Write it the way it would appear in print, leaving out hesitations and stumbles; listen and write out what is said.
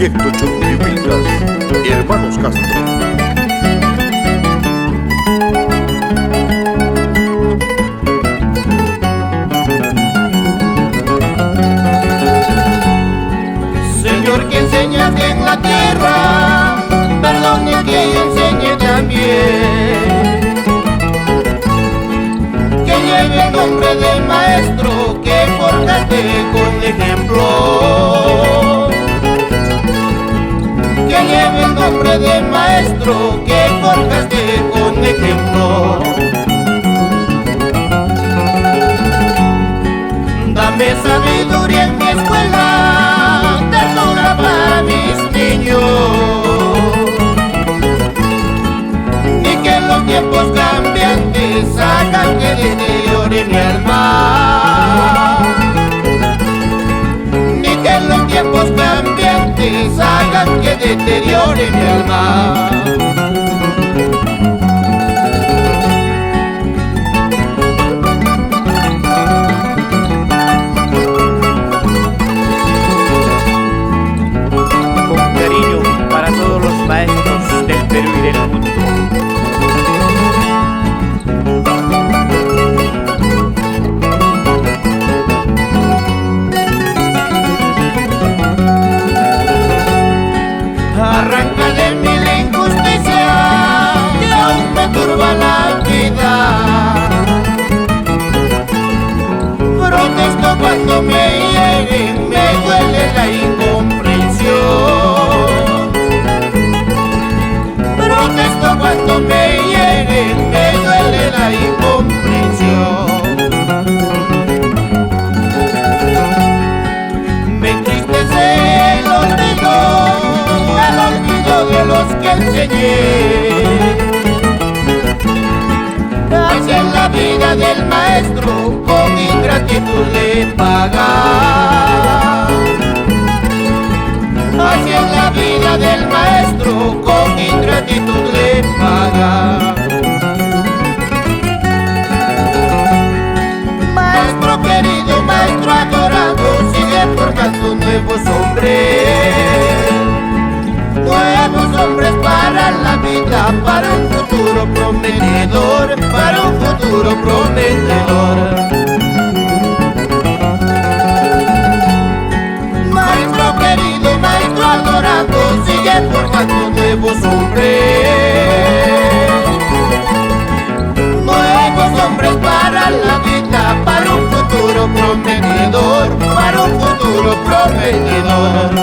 Proyecto Chuntihuincas, Hermanos Castro. Señor, que enseñas en la tierra, perdone que yo enseñe también. Que lleve el nombre del maestro que forjaste con ejemplo. Que lleve el nombre del maestro que forjaste con ejemplo. Dame sabiduría en mi escuela, ternura para mis niños. Ni que los tiempos cambiantes hagan que deteriore mi alma. Ni que los tiempos cambiantes hagan que deteriore mi alma. Maestros del Perú y del mundo. Arranca de mí la injusticia que aún me turba la vida. Protesto cuando me hieren, me duele la incomprensión. Protesto cuando me hieren, me duele la incomprensión. Me entristece el olvido de los que enseñé. Hacia la vida del maestro con ingratitud le paga. Hacia la vida del maestro con ingratitud le paga. Maestro querido, maestro adorado, sigue forjando nuevos hombres. Nuevos hombres para la vida, para un futuro prometedor, para un futuro prometedor. Maestro querido, maestro adorado, sigue formando nuevos hombres. Nuevos hombres para la vida, para un futuro prometedor, para un futuro prometedor.